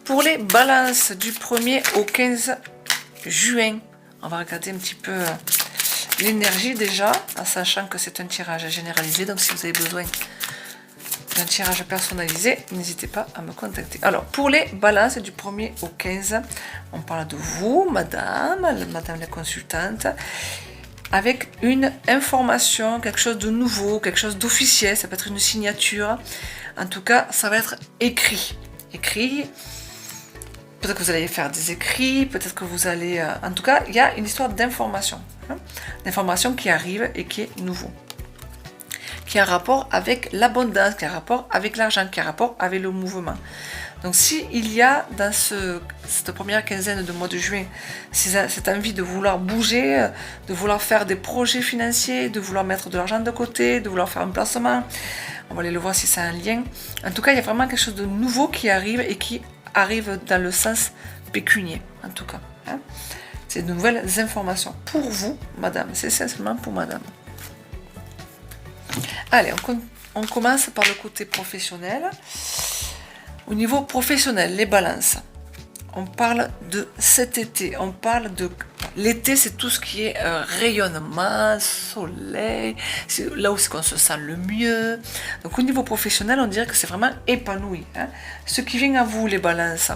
Pour les balances du 1er au 15 juin, on va regarder un petit peu l'énergie déjà, en sachant que c'est un tirage généralisé. Donc si vous avez besoin d'un tirage personnalisé, n'hésitez pas à me contacter. Alors, pour les balances du 1er au 15, on parle de vous, madame la consultante, avec une information, quelque chose de nouveau, quelque chose d'officiel, ça peut être une signature. En tout cas, ça va être écrit. Peut-être que vous allez faire des écrits, peut-être que vous allez... en tout cas, il y a une histoire d'information. D'information qui arrive et qui est nouveau. Qui a rapport avec l'abondance, qui a rapport avec l'argent, qui a rapport avec le mouvement. Donc s'il y a dans cette première quinzaine de mois de juin, cette envie de vouloir bouger, de vouloir faire des projets financiers, de vouloir mettre de l'argent de côté, de vouloir faire un placement, on va aller le voir si c'est un lien. En tout cas, il y a vraiment quelque chose de nouveau qui arrive et qui arrive dans le sens pécunier, en tout cas. C'est de nouvelles informations pour vous, madame. C'est essentiellement pour madame. Allez, on commence par le côté professionnel. Au niveau professionnel, les balances. On parle de cet été. On parle de... L'été, c'est tout ce qui est rayonnement, soleil. C'est là où c'est qu'on se sent le mieux. Donc, au niveau professionnel, on dirait que c'est vraiment épanoui. Ce qui vient à vous, les balances.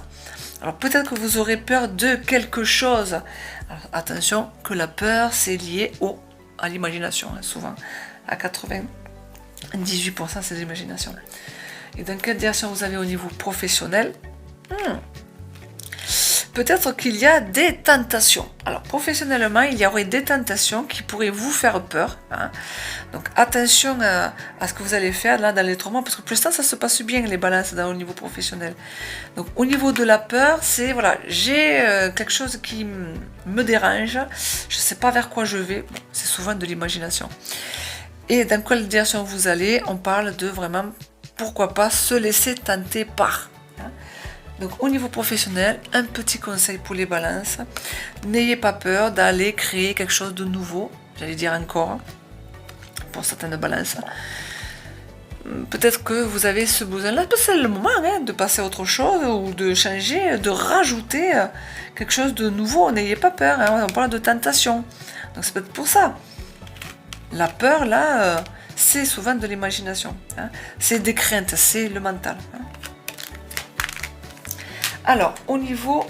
Alors, peut-être que vous aurez peur de quelque chose. Alors, attention, que la peur, c'est lié à l'imagination, souvent. À 98%, c'est l'imagination. Et dans quelle direction vous avez au niveau professionnel? Peut-être qu'il y a des tentations. Alors, professionnellement, il y aurait des tentations qui pourraient vous faire peur. Donc, attention à ce que vous allez faire là dans les 3 mois, parce que pour l'instant, ça se passe bien, les balances au niveau professionnel. Donc, au niveau de la peur, c'est, voilà, j'ai quelque chose qui me dérange, je ne sais pas vers quoi je vais. Bon, c'est souvent de l'imagination. Et dans quelle direction vous allez, on parle de vraiment, pourquoi pas, se laisser tenter par. Donc au niveau professionnel, un petit conseil pour les balances, n'ayez pas peur d'aller créer quelque chose de nouveau, j'allais dire encore, pour certaines balances. Peut-être que vous avez ce besoin-là, c'est le moment de passer à autre chose, ou de changer, de rajouter quelque chose de nouveau, n'ayez pas peur, on parle de tentation, donc c'est peut-être pour ça. La peur, là, c'est souvent de l'imagination. C'est des craintes, c'est le mental. Alors, au niveau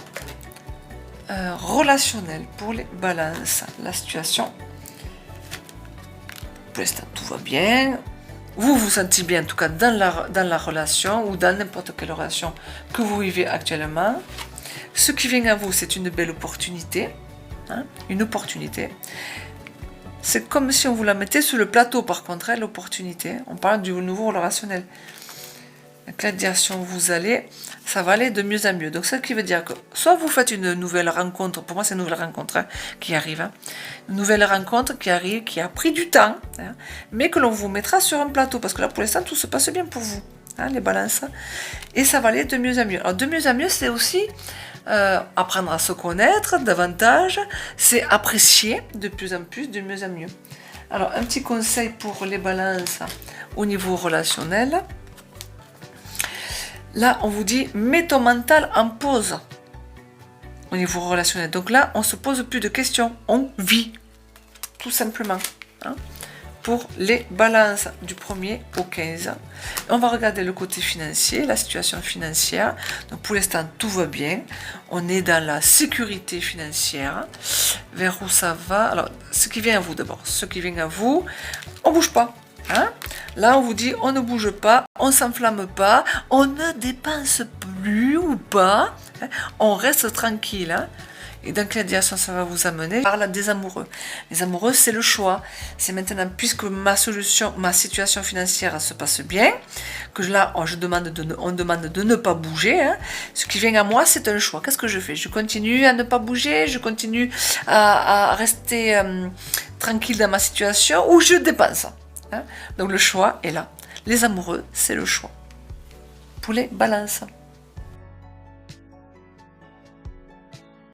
relationnel, pour les balances, la situation, pour l'instant, tout va bien. Vous vous sentez bien, en tout cas, dans la relation, ou dans n'importe quelle relation que vous vivez actuellement. Ce qui vient à vous, c'est une belle opportunité. Une opportunité. C'est comme si on vous la mettait sur le plateau, par contre, l'opportunité. On parle du nouveau relationnel. Avec la direction où vous allez, ça va aller de mieux en mieux. Donc, ce qui veut dire que soit vous faites une nouvelle rencontre, pour moi, c'est une nouvelle rencontre qui arrive. Une nouvelle rencontre qui arrive, qui a pris du temps, mais que l'on vous mettra sur un plateau. Parce que là, pour l'instant, tout se passe bien pour vous, les balances. Et ça va aller de mieux en mieux. Alors, de mieux en mieux, c'est aussi... apprendre à se connaître davantage, c'est apprécier de plus en plus, de mieux en mieux. Alors, un petit conseil pour les balances au niveau relationnel. Là, on vous dit, mets ton mental en pause au niveau relationnel. Donc là, on ne se pose plus de questions, on vit, tout simplement. Pour les balances du 1er au 15. On va regarder le côté financier, la situation financière. Donc pour l'instant, tout va bien. On est dans la sécurité financière. Vers où ça va? Alors, ce qui vient à vous d'abord. Ce qui vient à vous, on ne bouge pas. Là, on vous dit, on ne bouge pas, on ne s'enflamme pas, on ne dépense plus ou pas. On reste tranquille. Et dans quelle direction ça va vous amener? Par là des amoureux. Les amoureux, c'est le choix. C'est maintenant, puisque ma situation financière se passe bien, que là, on demande de ne pas bouger. Ce qui vient à moi, c'est un choix. Qu'est-ce que je fais? Je continue à ne pas bouger, je continue à rester tranquille dans ma situation, ou je dépense. Donc le choix est là. Les amoureux, c'est le choix. Pour les balances.